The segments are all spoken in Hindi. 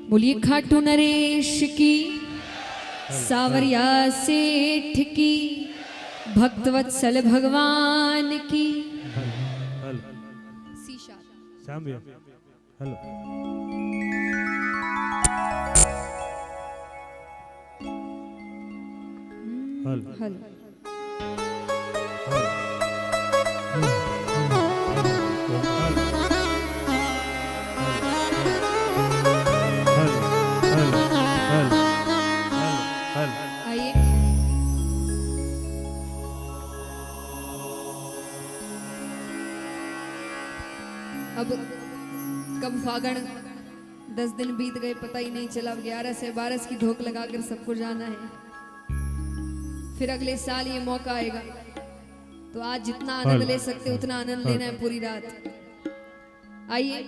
बोलिए खाटू नरेश की, सावरिया सेठ की, भक्तवत्सल भगवान की। श्याम भैया हेलो हल आइए। अब कब फागण 10 दिन बीत गए पता ही नहीं चला। 11 से 12 की ढोक लगाकर सबको जाना है। फिर अगले साल ये मौका आएगा, तो आज जितना आनंद ले सकते उतना आनंद लेना है पूरी रात। आइए,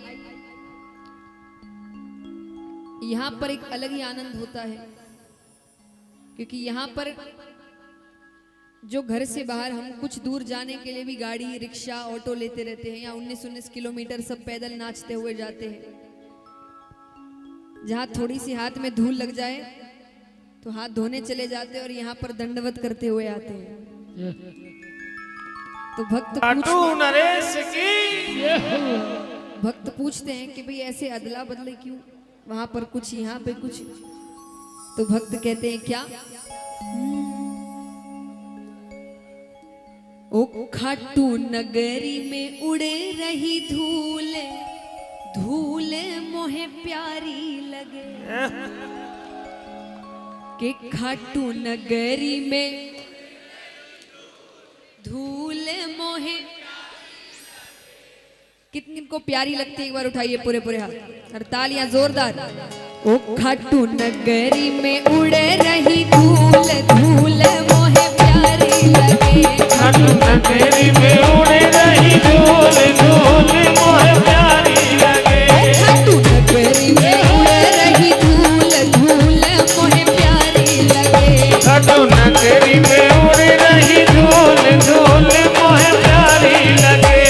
यहाँ पर एक अलग ही आनंद होता है, क्योंकि यहाँ पर जो घर से बाहर हम कुछ दूर जाने के लिए भी गाड़ी रिक्शा ऑटो लेते रहते हैं, या 19-19 किलोमीटर सब पैदल नाचते हुए जाते हैं। जहाँ थोड़ी सी हाथ में धूल लग जाए तो हाथ धोने चले जाते हैं और यहाँ पर दंडवत करते हुए आते हैं। तो भक्त पूछते हैं कि भाई ऐसे अदला बदले क्यों, वहां पर कुछ यहाँ पे कुछ। तो भक्त कहते हैं क्या, ओ खाटू नगरी में उड़े रही धूल, धूल मोहे प्यारी लगे। के खाटू नगरी में धूल मोहे, कितनी को प्यारी लगती है, एक बार उठाइए पूरे पूरे हाथ और तालियां जोरदार। ओ खाटू नगरी में उड़े रही धूल, धूल मोहे प्यारी लगे। खाटू नगरी में उड़े रही धूल, धूल मोहे प्यारी लगे। खाटू नगरी में उड़े रही धूल, धूल मोहे प्यारी लगे। खाटू नगरी में उड़े रही धूल, धूल मोहे प्यारी लगे।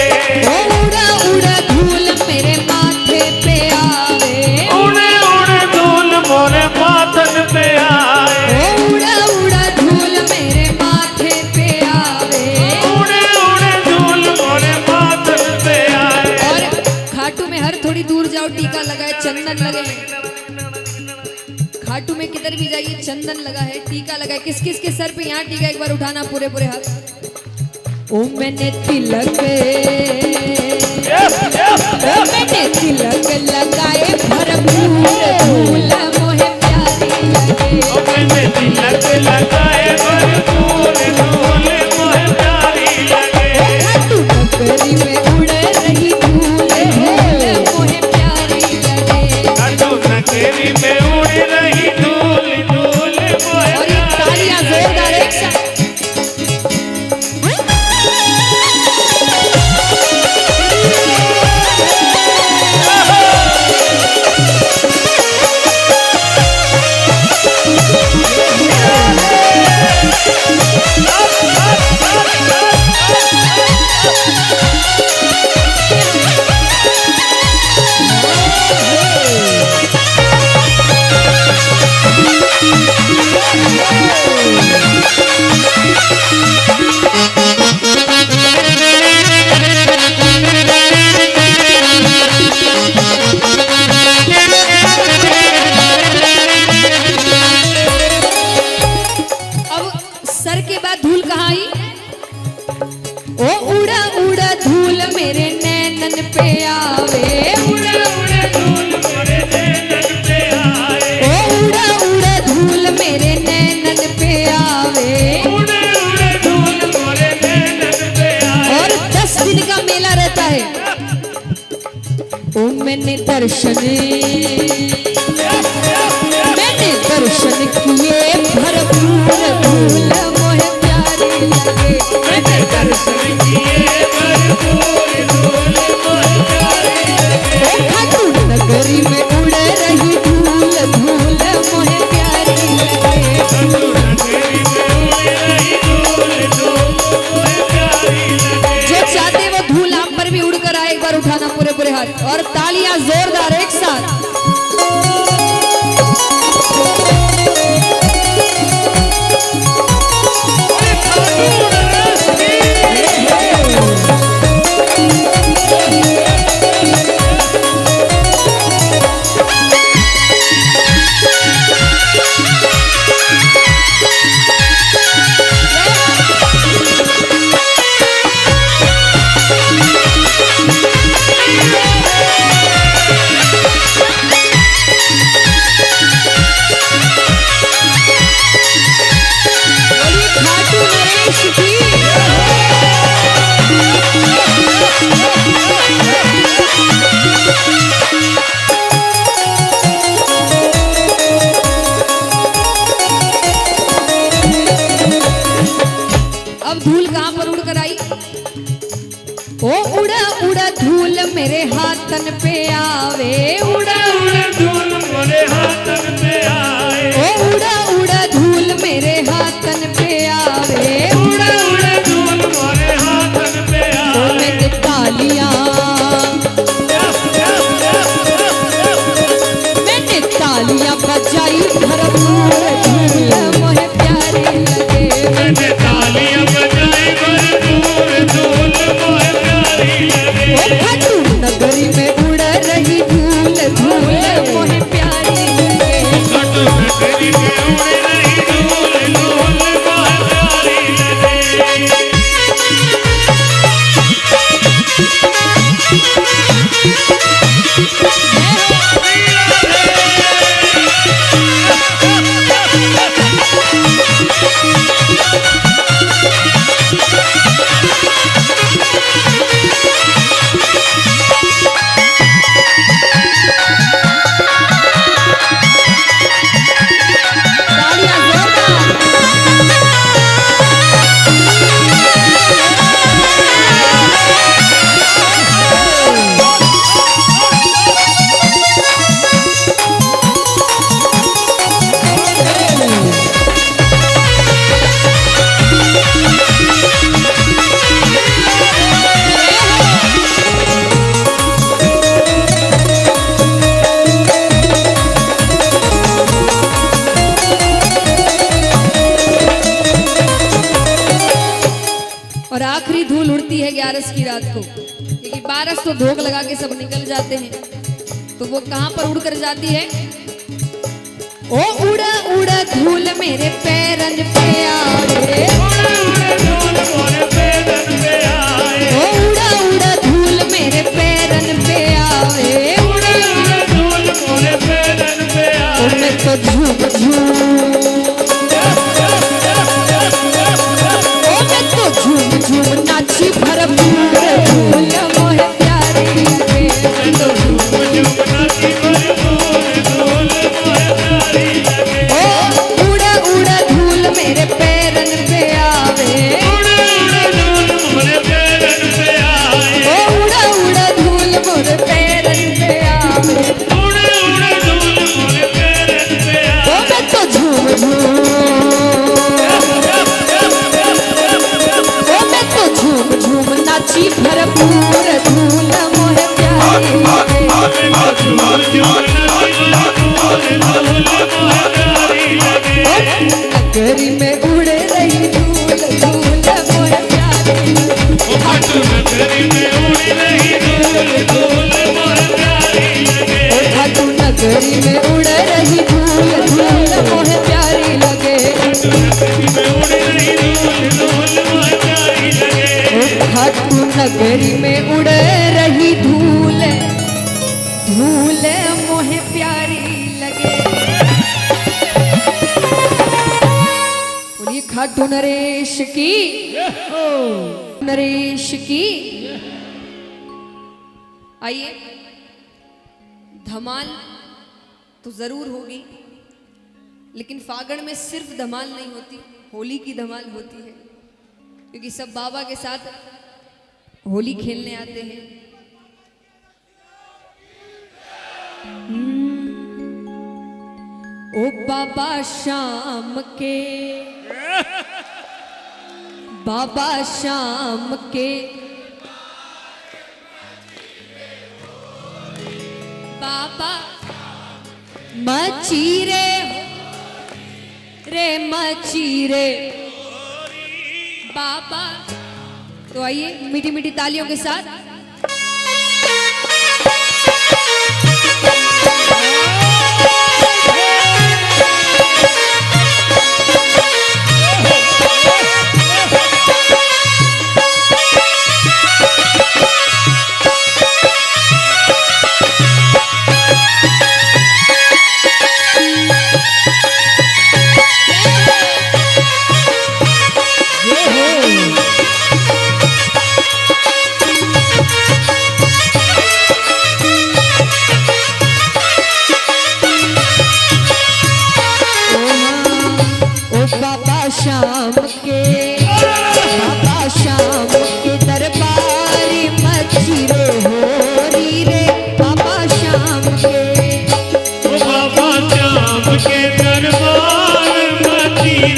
उड़ा उड़ा धूल मेरे माथे पे आवे, उड़े उड़े धूल मोरे माथन पे आए। उड़ा उड़ा धूल मेरे माथे पे आवे। उड़े उड़े धूल मोरे माथन पे आए। और खाटू में हर थोड़ी दूर जाओ टीका लगाए, चंदन लगे। खाटू में किधर भी जाइए चंदन लगा है, टीका लगा है। किस किस के सर पे यहाँ टीका, एक बार उठाना पूरे पूरे हाथ। ओ मैंने तिलक, मैंने तिलक लगाए भरपूर, धूल मोहे प्यारी लगे। मैंने तिलक लगाए भरपूर, धूल मोहे प्यारी लगे। खाटू नगरी में उड़े रही धूल, धूल मोहे प्यारी लगे। खाटू नगरी में उड़े रही धूल, धूल मोहे और ये तालियां जोरदार एक साथ। सर के बाद धूल कहाँ आई? ओ उड़ा उड़ा धूल मेरे नैनन पे आवे। उड़े उड़े धूल मोरे नैनन पे आए। ओ उड़ा उड़ा धूल मेरे नैनन पे आवे। उड़े उड़े धूल मोरे नैनन पे आए। और 10 दिन का मेला रहता है। ओ मैंने दर्शन किए भरपूर, धूल मोहे प्यारी लगे। मैंने दर्शन किए भरपूर, धूल मोहे प्यारी लगे। ओ खाटू नगरी में उड़े रही धूल, धूल मोहे प्यारी लगे। खाटू नगरी में उड़े रही धूल, धूल मोहे प्यारी लगे। जो चाहते वो धूल आप पर भी उड़कर आए, एक बार उठाना पूरे पूरे हाथ और तालियां जोरदार एक साथ। पे आवे, उड़ा उड़ा धूल मोरे हाथन पे आए, ओ उड़ा उड़ा धूल मेरे हाथन पे आवे, उड़ा उड़ा धूल मोरे हाथन पे ओ आए। मैंने तालियां, मैंने तालियां बजाई भरपूर, धूल मोहे प्यारी लगे, मैंने तालियां बजाई भरपूर, धूल मोहे प्यारी लगे। ओ खाटू नगरी में उड़ रही धूल, धूल मोहे प्यारी लगे, खाटू नगरी में उड़ रही धूल, धूल मोहे प्यारी लगे। तालियां जोरदार। और आखिरी धूल उड़ती है 11 की रात को, क्योंकि 12 तो धोख लगा के सब निकल जाते हैं, तो वो कहाँ पर उड़ कर जाती है? ओ उड़ा उड़ा धूल मेरे पैरन पे आवे, उड़ा उड़ा धूल मोरे पैरन पे आए, ओ उड़ा उड़ा धूल मेरे पैरन पे आवे, उड़ा उड़ा धूल मोरे पैरन पे ओ आए। मैं तो झूम झूम, ओ मैं तो झूम झूम नाची भरपूर, धूल मोहे प्यारी लगे, मैं तो झूम झूम नाची भरपूर, धूल मोहे प्यारी लगे। ओ उड़ा उड़ा धूल मेरे पैरन पे आवे, उड़ा उड़ा धूल मोरे पैरन पे आए, ओ उड़ा उड़ा धूल मोरे पैरन पे आवे, उड़ा उड़ा धूल मोरे पैरन पे ओ आए। मैं तो झूम झूम, ओ मैं तो झूम झूम नाची भरपूर, धूल मोहे प्यारी लगे, मैं तो झूम झूम नाची भरपूर, धूल मोहे प्यारी लगे। ओ नगरी में उड़ रही धूल, धूल मोहे प्यारी लगे, खाटू नगरी में उड़ रही धूल, धूल मोहे प्यारी लगे। ओ खाटू नगरी में उड़ रही धूल, धूल मोहे प्यारी लगे, खाटू नगरी में उड़ रही धूल, धूल मोहे प्यारी लगे। ओ खाटू नगरी में उड़ रही धूल, धूल मोहे प्यारी लगे। बोलिए खाटू नरेश की, नरेश की। आइए, धमाल तो जरूर होगी, लेकिन फागण में सिर्फ धमाल नहीं होती, होली की धमाल होती है, क्योंकि सब बाबा के साथ होली खेलने आते हैं। ओ बाबा शाम के, बाबा शाम के, बाबा मचीरे रे मचीरे बाबा। तो आइए मीठी मीठी तालियों के साथ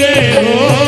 रे हो